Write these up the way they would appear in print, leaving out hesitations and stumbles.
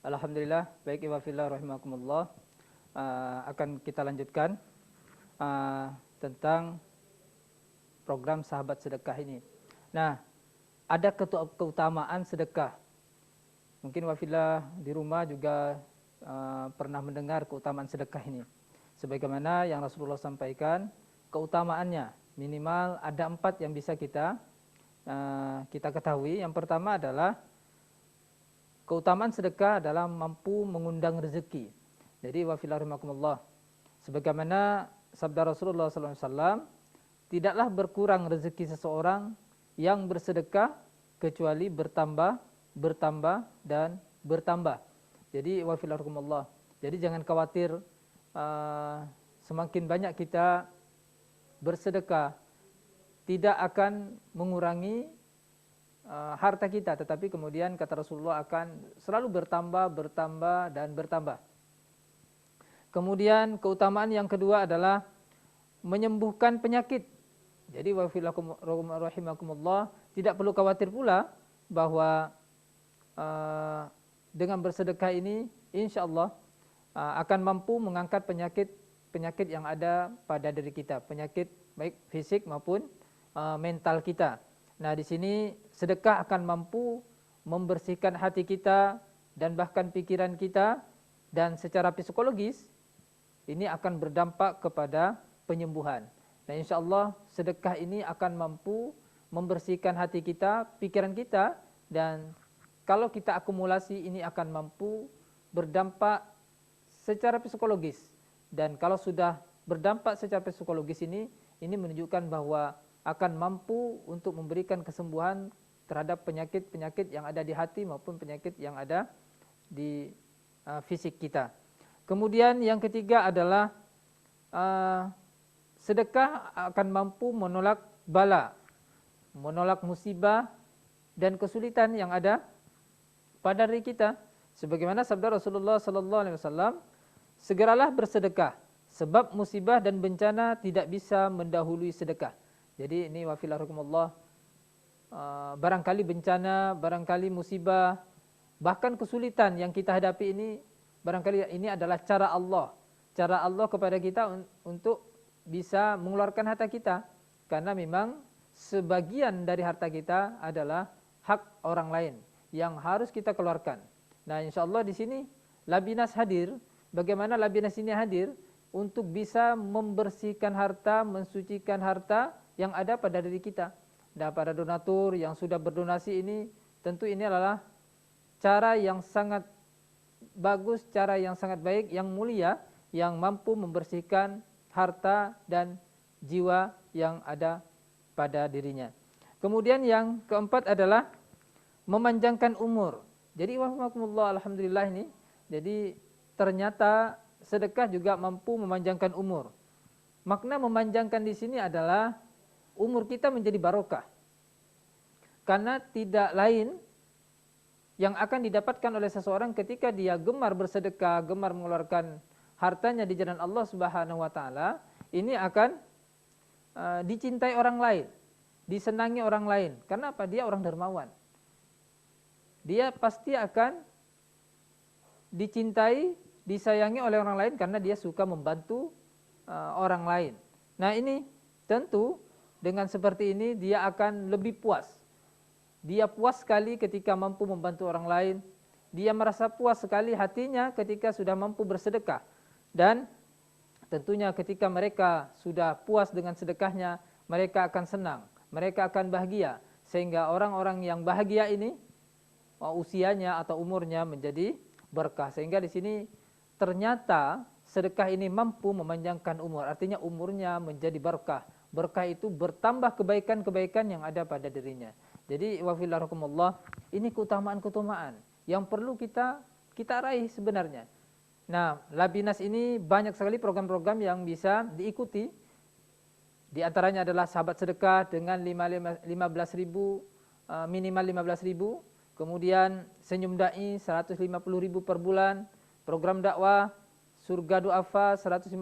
Alhamdulillah, baik iwa fillah rahimakumullah. Akan kita lanjutkan tentang program sahabat sedekah ini. Nah, ada keutamaan sedekah. Mungkin wafillah di rumah juga pernah mendengar keutamaan sedekah ini. Sebagaimana yang Rasulullah sampaikan, keutamaannya minimal ada 4 yang bisa kita ketahui. Yang pertama adalah keutamaan sedekah adalah mampu mengundang rezeki. Jadi wafillah rahimakumullah, sebagaimana sabda Rasulullah SAW, tidaklah berkurang rezeki seseorang yang bersedekah kecuali bertambah, bertambah, dan bertambah. Jadi wafillah rahimakumullah, jadi jangan khawatir semakin banyak kita bersedekah tidak akan mengurangi harta kita, tetapi kemudian kata Rasulullah akan selalu bertambah, bertambah, dan bertambah. Kemudian keutamaan yang kedua adalah menyembuhkan penyakit. Jadi rahimakumullah, tidak perlu khawatir pula bahwa dengan bersedekah ini insyaallah akan mampu mengangkat penyakit yang ada pada diri kita, penyakit baik fisik maupun mental kita. Nah, di sini sedekah akan mampu membersihkan hati kita dan bahkan pikiran kita, dan secara psikologis ini akan berdampak kepada penyembuhan. Nah, insyaallah sedekah ini akan mampu membersihkan hati kita, pikiran kita, dan kalau kita akumulasi ini akan mampu berdampak secara psikologis. Dan kalau sudah berdampak secara psikologis ini menunjukkan bahwa akan mampu untuk memberikan kesembuhan terhadap penyakit-penyakit yang ada di hati maupun penyakit yang ada di fisik kita. Kemudian yang ketiga adalah sedekah akan mampu menolak bala, menolak musibah dan kesulitan yang ada pada diri kita. Sebagaimana sabda Rasulullah SAW, segeralah bersedekah sebab musibah dan bencana tidak bisa mendahului sedekah. Jadi ini wafilahumullah, barangkali bencana, barangkali musibah, bahkan kesulitan yang kita hadapi ini, barangkali ini adalah cara Allah kepada kita untuk bisa mengeluarkan harta kita, karena memang sebagian dari harta kita adalah hak orang lain yang harus kita keluarkan. Nah, insyaallah di sini Labinas hadir. Bagaimana Labinas ini hadir untuk bisa membersihkan harta, mensucikan harta yang ada pada diri kita. Dan para donatur yang sudah berdonasi ini, tentu ini adalah cara yang sangat bagus, cara yang sangat baik, yang mulia, yang mampu membersihkan harta dan jiwa yang ada pada dirinya. Kemudian yang keempat adalah memanjangkan umur. Jadi alhamdulillah ini, jadi ternyata sedekah juga mampu memanjangkan umur. Makna memanjangkan di sini adalah umur kita menjadi barokah. Karena tidak lain yang akan didapatkan oleh seseorang ketika dia gemar bersedekah, gemar mengeluarkan hartanya di jalan Allah Subhanahu wa taala, ini akan dicintai orang lain, disenangi orang lain. Karena apa? Dia orang dermawan. Dia pasti akan dicintai, disayangi oleh orang lain karena dia suka membantu orang lain. Nah, ini tentu dengan seperti ini dia akan lebih puas. Dia puas sekali ketika mampu membantu orang lain. Dia merasa puas sekali hatinya ketika sudah mampu bersedekah. Dan tentunya ketika mereka sudah puas dengan sedekahnya, mereka akan senang, mereka akan bahagia. Sehingga orang-orang yang bahagia ini usianya atau umurnya menjadi berkah. Sehingga di sini ternyata sedekah ini mampu memanjangkan umur. Artinya umurnya menjadi berkah. Berkah itu bertambah kebaikan-kebaikan yang ada pada dirinya. Jadi wafilahumullah, ini keutamaan-keutamaan yang perlu kita raih sebenarnya. Nah, Labinas ini banyak sekali program-program yang bisa diikuti. Di antaranya adalah sahabat sedekah dengan 15.000, minimal 15.000. Kemudian senyum dai 150.000 per bulan. Program dakwah surga du'afa 150.000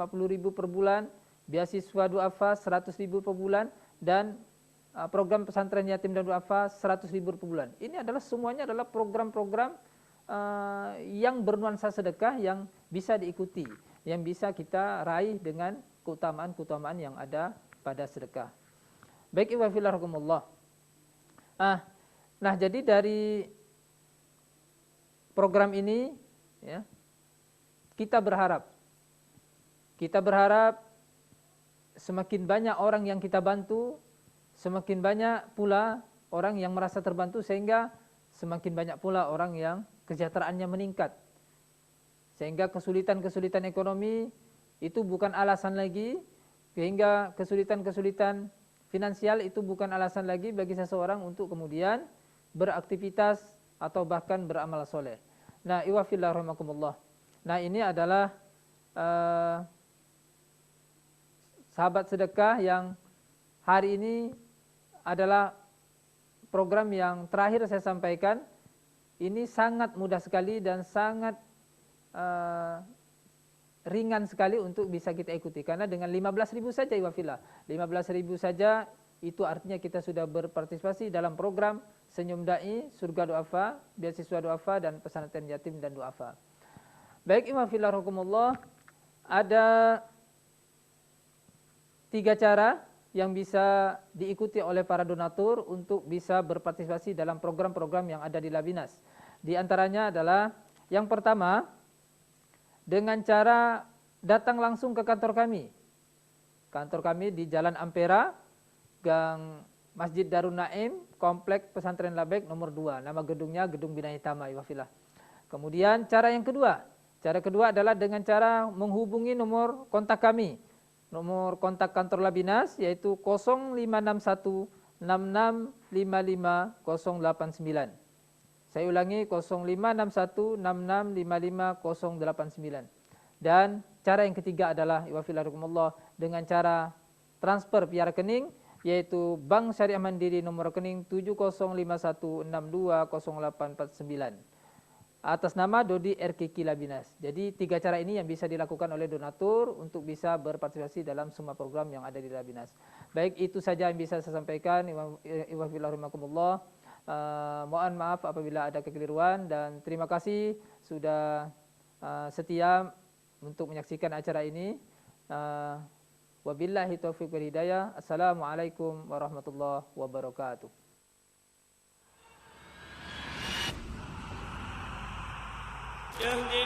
per bulan. Beasiswa du'afa 100.000 per bulan. Dan program pesantren yatim dan du'afa 100.000 per bulan. Ini adalah semuanya adalah program-program yang bernuansa sedekah yang bisa diikuti, yang bisa kita raih dengan keutamaan-keutamaan yang ada pada sedekah. Baik, wa fillahikumullah. Nah, jadi dari program ini ya, kita berharap semakin banyak orang yang kita bantu, semakin banyak pula orang yang merasa terbantu, sehingga semakin banyak pula orang yang kesejahteraannya meningkat. Sehingga kesulitan-kesulitan ekonomi itu bukan alasan lagi, sehingga kesulitan-kesulitan finansial itu bukan alasan lagi bagi seseorang untuk kemudian beraktivitas atau bahkan beramal soleh. Nah, iwafillah rahimakumullah. Nah, ini adalah sahabat sedekah yang hari ini adalah program yang terakhir saya sampaikan. Ini sangat mudah sekali dan sangat ringan sekali untuk bisa kita ikuti. Karena dengan 15.000 saja, iwafillah, 15.000 saja itu artinya kita sudah berpartisipasi dalam program Senyum Dai, Surga Du'afa, Beasiswa Du'afa, dan Pesantren Yatim dan Du'afa. Baik, iwafillah rahimakumullah, ada 3 cara yang bisa diikuti oleh para donatur untuk bisa berpartisipasi dalam program-program yang ada di Labinas. Di antaranya adalah yang pertama, dengan cara datang langsung ke kantor kami. Kantor kami di Jalan Ampera, Gang Masjid Darun Naim, Komplek Pesantren Labek nomor 2. Nama gedungnya Gedung Bina Hitama, iwafillah. Kemudian cara kedua adalah dengan cara menghubungi nomor kontak kami. Nomor kontak kantor Labinas yaitu 0561 6655 089. Saya ulangi, 0561 6655 089. Dan cara yang ketiga adalah iwafillah dengan cara transfer via rekening, yaitu Bank Syariah Mandiri nomor rekening 7051620849 atas nama Dodi RKK Labinas. Jadi 3 cara ini yang bisa dilakukan oleh donatur untuk bisa berpartisipasi dalam semua program yang ada di Labinas. Baik, itu saja yang bisa saya sampaikan. Iwafillah rahimakumullah. Mohon maaf apabila ada kekeliruan, dan terima kasih sudah setia untuk menyaksikan acara ini. Wabillahi taufiq wal hidayah. Assalamualaikum warahmatullahi wabarakatuh. يهدي